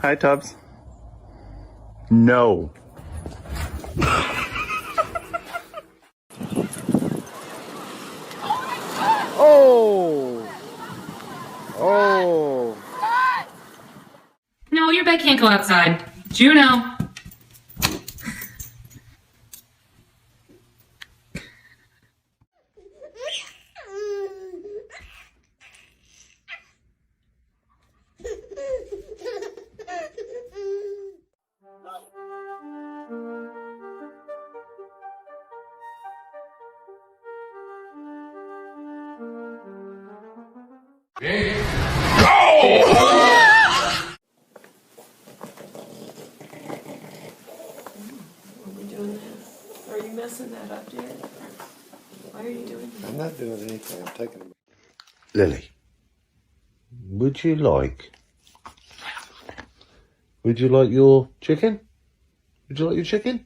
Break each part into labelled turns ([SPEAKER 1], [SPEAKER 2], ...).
[SPEAKER 1] Hi, Tubbs. No. Oh! Oh!
[SPEAKER 2] No, your bed can't go outside. Juno.
[SPEAKER 3] Are you messing that up, dear? Why are you doing that?
[SPEAKER 4] I'm not doing anything. I'm taking a...
[SPEAKER 5] Lily, would you like your chicken? Would you like your chicken?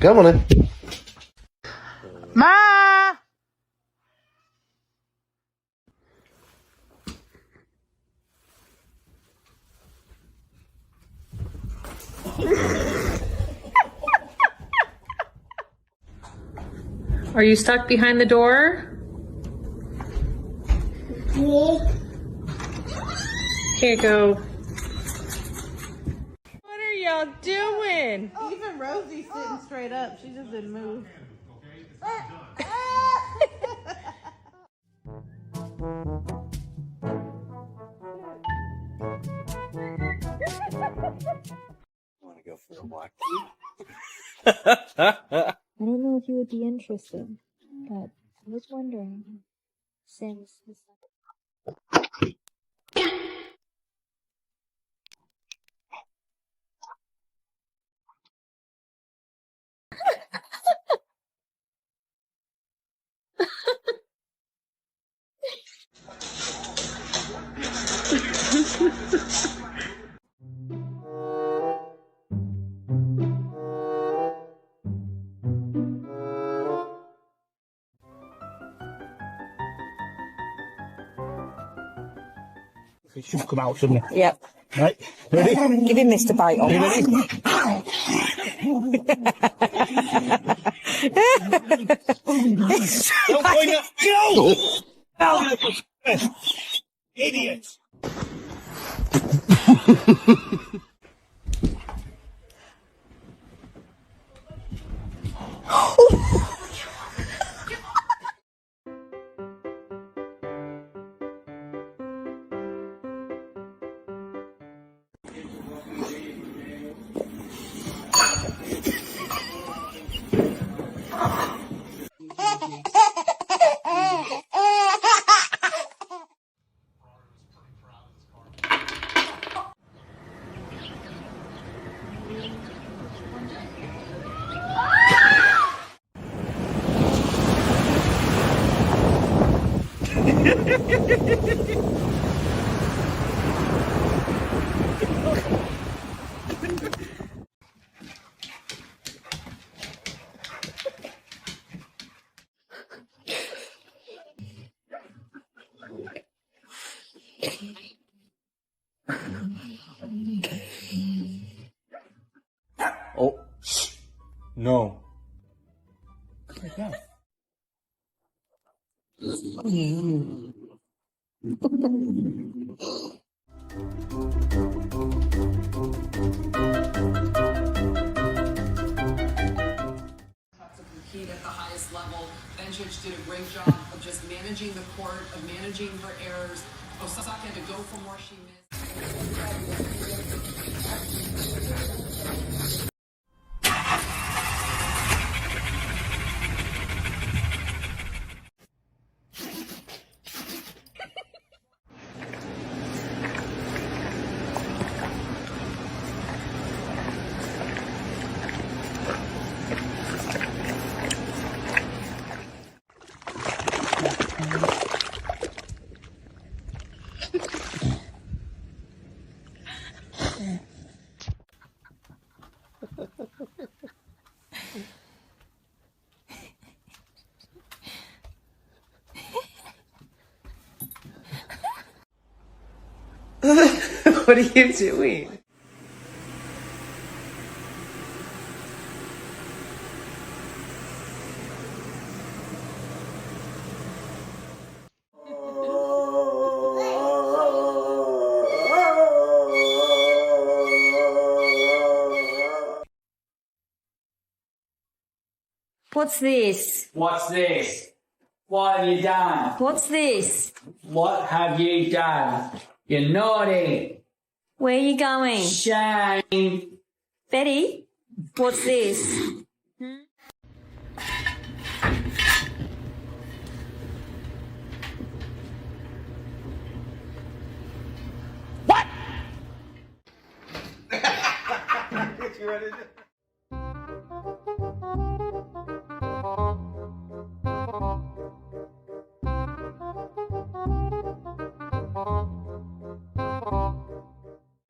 [SPEAKER 5] Come on in.
[SPEAKER 1] Ma!
[SPEAKER 2] Are you stuck behind the door? Here you go.
[SPEAKER 6] What are y'all doing? Even Rosie's sitting straight up. She just didn't move.
[SPEAKER 4] Want to go for a walk?
[SPEAKER 7] I don't know if you would be interested, but I was wondering, since
[SPEAKER 1] It should come out, shouldn't it?
[SPEAKER 6] Yep.
[SPEAKER 1] Right. Ready?
[SPEAKER 6] Give him this to bite on.
[SPEAKER 1] Ready? Don't point up. Go! Out! Idiot! Oh, no. Like that.
[SPEAKER 8] Compete at the highest level. Benchich did a great job of just managing the court, of managing her errors. Osaka had to go from where she missed.
[SPEAKER 6] What are you doing?
[SPEAKER 9] What's this?
[SPEAKER 10] What's this? What have you done?
[SPEAKER 9] What's this?
[SPEAKER 10] What have you done? You're naughty.
[SPEAKER 9] Where are you going?
[SPEAKER 10] Shame.
[SPEAKER 9] Betty, what's this?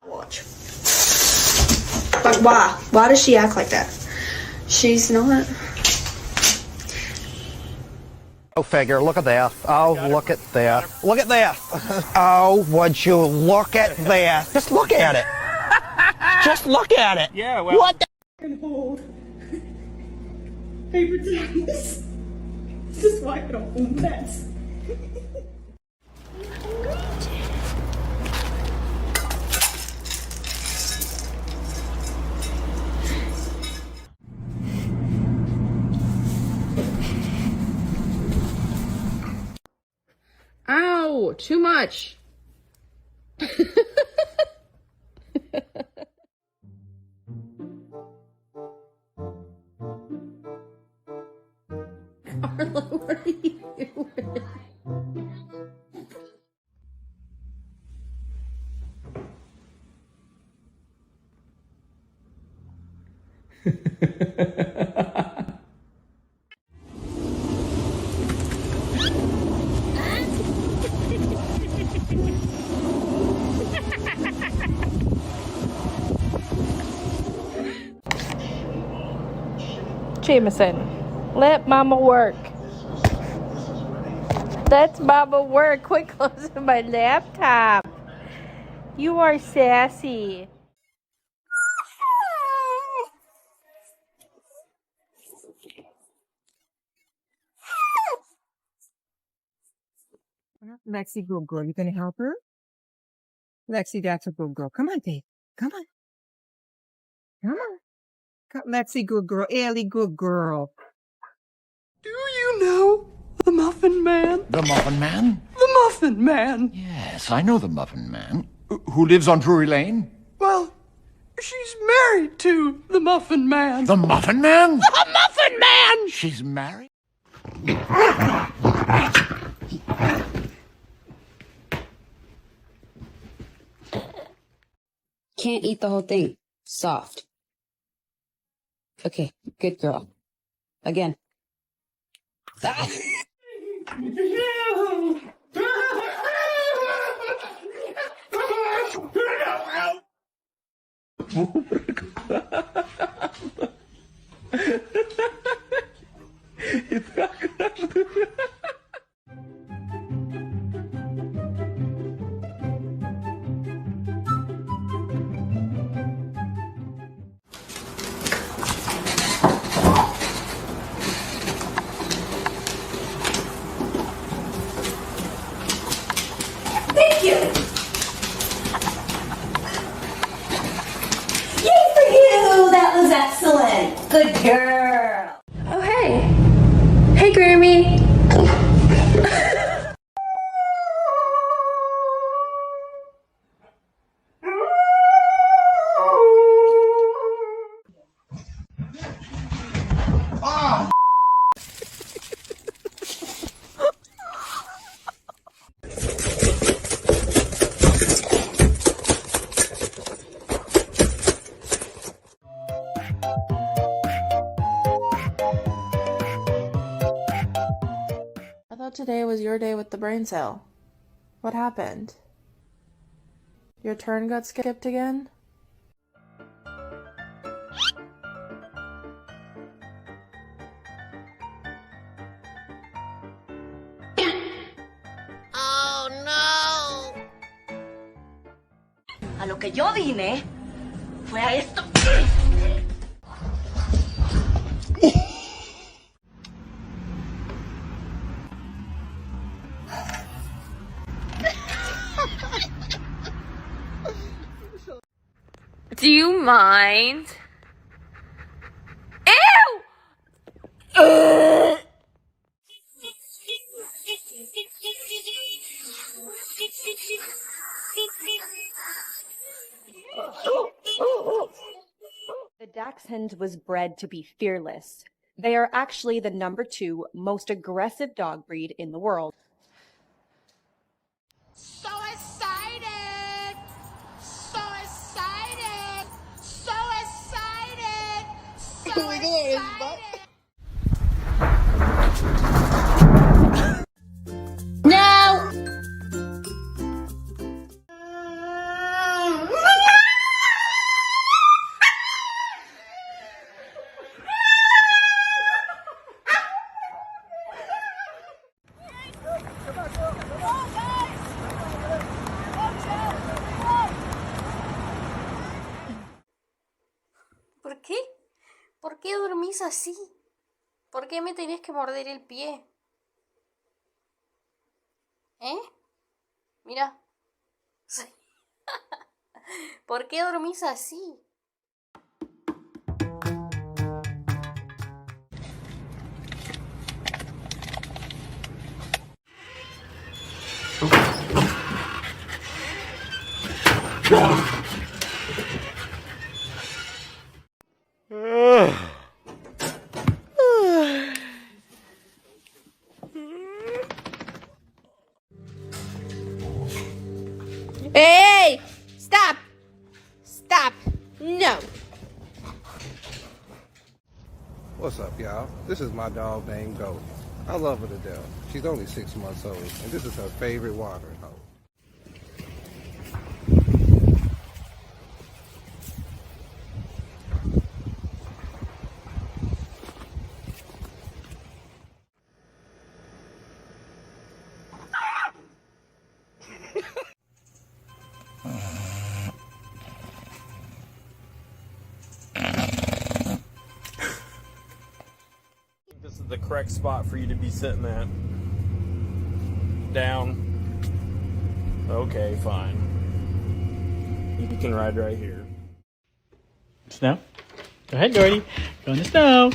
[SPEAKER 11] Watch. Like, why? Why does she act like that? She's not.
[SPEAKER 12] Oh, figure, look at that. Oh, look at that. Look at that. Oh, would you look at that? Just look at it. Just look at it.
[SPEAKER 1] Yeah, well.
[SPEAKER 12] What the?
[SPEAKER 3] And hold paper towels. Just wipe it off the mess.
[SPEAKER 2] Ow! Too much. Arlo, what are you doing?
[SPEAKER 6] Jameson, let Mama work. Let Mama work. Quit closing my laptop. You are sassy.
[SPEAKER 13] Lexi, good girl. You gonna help her? Lexi, that's a good girl. Come on, Dave. Come on. Come on. Lexi, good girl. Ellie, good girl.
[SPEAKER 14] Do you know the Muffin Man?
[SPEAKER 15] The Muffin Man?
[SPEAKER 14] The Muffin Man.
[SPEAKER 15] Yes, I know the Muffin Man. Who lives on Drury Lane?
[SPEAKER 14] Well, she's married to the Muffin Man.
[SPEAKER 15] The Muffin Man?
[SPEAKER 14] The Muffin Man!
[SPEAKER 15] She's married?
[SPEAKER 16] Can't eat the whole thing. Soft. Okay, good girl. Again. Ah.
[SPEAKER 9] Thank you! Yay for you! That was excellent! Good girl!
[SPEAKER 3] Oh, hey. Hey, Grammy.
[SPEAKER 6] I thought today was your day with the brain cell. What happened? Your turn got skipped again?
[SPEAKER 9] Hello, que yo vine fue a esto.
[SPEAKER 2] Do you mind? Ew!
[SPEAKER 17] The Dachshund was bred to be fearless. They are actually the #2 most aggressive dog breed in the world.
[SPEAKER 14] So excited! So excited! So excited! So excited!
[SPEAKER 2] No!
[SPEAKER 18] ¿Por qué? ¿Por qué dormís así? ¿Por qué me tenés que morder el pie? ¿Eh? Mira. ¿Por qué dormís así?
[SPEAKER 2] Hey! Stop! Stop! No!
[SPEAKER 19] What's up, y'all? This is my dog named Goldie. I love her to death. She's only 6 months old, and this is her favorite watering hole.
[SPEAKER 1] This is the correct spot for you to be sitting at. Down. Okay, fine. You can ride right here.
[SPEAKER 20] Snow? Go ahead, Gordy. Go in the snow.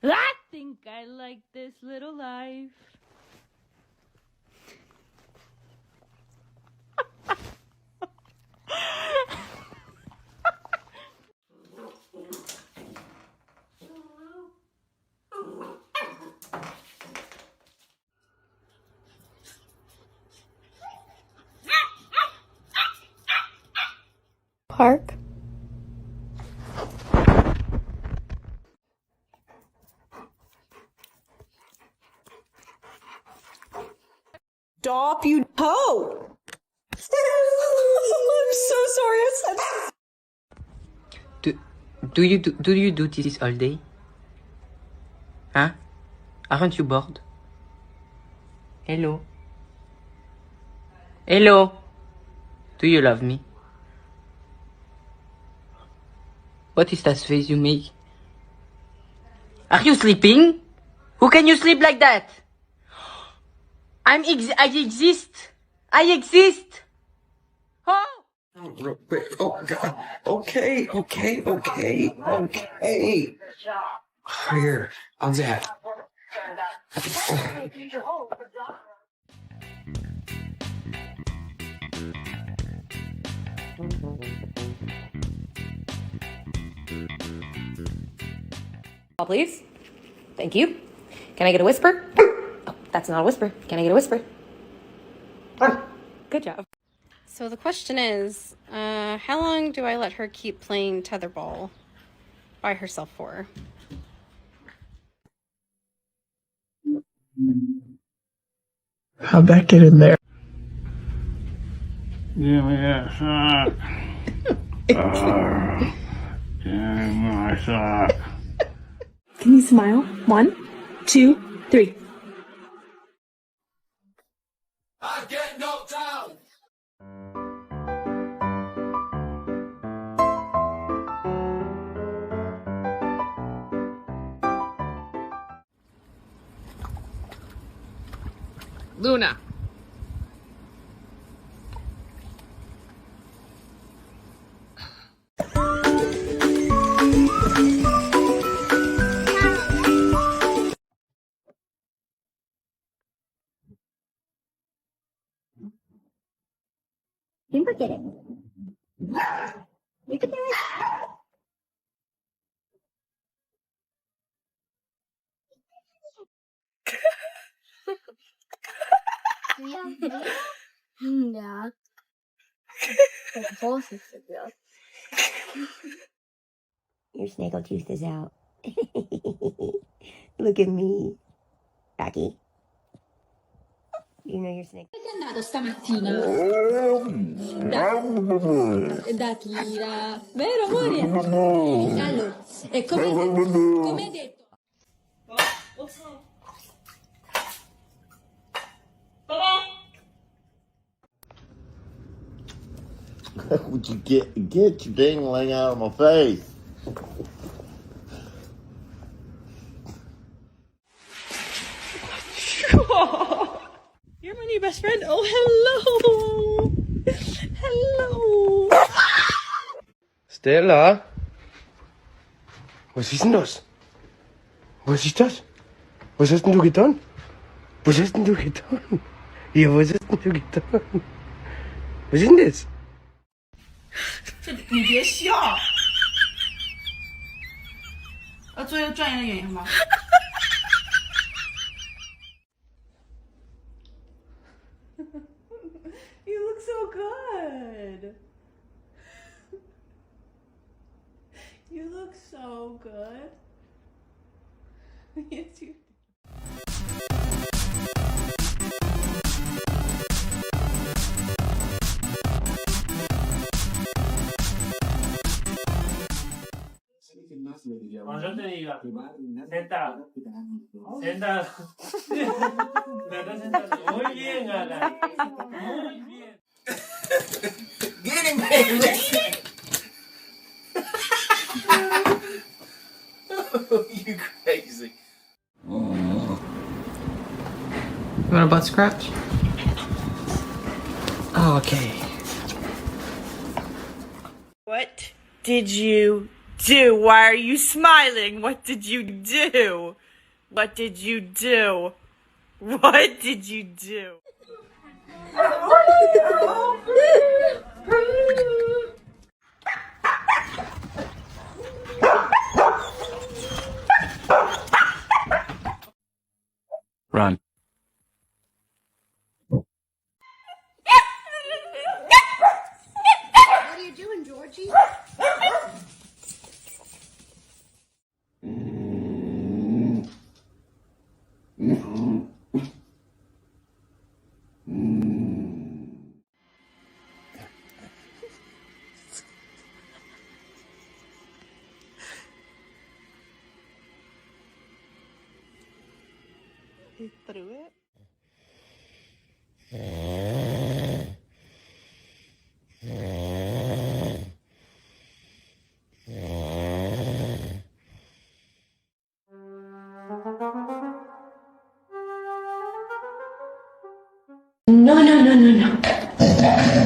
[SPEAKER 2] I think I like this little life.
[SPEAKER 6] Park?
[SPEAKER 11] Stop, you hoe! I'm so sorry I said that.
[SPEAKER 21] Do you do this all day? Huh? Aren't you bored? Hello? Hello? Do you love me? What is that face you make? Are you sleeping? Who can you sleep like that? I exist. I exist. Oh!
[SPEAKER 5] Real quick. Oh, God. Okay. Here. How's that?
[SPEAKER 17] Please. Thank you. Can I get a whisper? Oh, that's not a whisper. Can I get a whisper? Good job.
[SPEAKER 22] So the question is, how long do I let her keep playing tetherball by herself for?
[SPEAKER 14] How'd that get in there? Give me that sock. Give me my sock.
[SPEAKER 3] Can you smile? 1, 2, 3.
[SPEAKER 5] I get knocked out.
[SPEAKER 22] Luna.
[SPEAKER 7] You can get it. You can do it.
[SPEAKER 18] Ja.
[SPEAKER 9] Your snaggle tooth is out. Look at me. Rocky. You know your snake.
[SPEAKER 7] Dove è andato stamattina? Da Kira. Vero amore? Allora, e come detto.
[SPEAKER 23] Would you get your dingling out of my face?
[SPEAKER 2] You're my new best friend. Oh, hello. Hello.
[SPEAKER 5] Stella? Was ist denn das? Was ist das? Was hast denn du getan? Was hast denn du getan? Ja, was hast denn du getan? Was ist denn das?
[SPEAKER 2] 你别笑。要做一个专业的演员吗？ You look so good. You look so good. Yes, you.
[SPEAKER 20] Cuando yo te diga, sentado, sentado, muy bien, Alan, muy bien.
[SPEAKER 5] Get him, baby! You crazy.
[SPEAKER 21] You want a butt scratch? Oh, okay.
[SPEAKER 2] What did you do? Why are you smiling? What did you do? What did you do? What did you do?
[SPEAKER 21] Run.
[SPEAKER 7] What are you doing, Georgie?
[SPEAKER 2] He threw it.
[SPEAKER 18] No, no, no, no, no.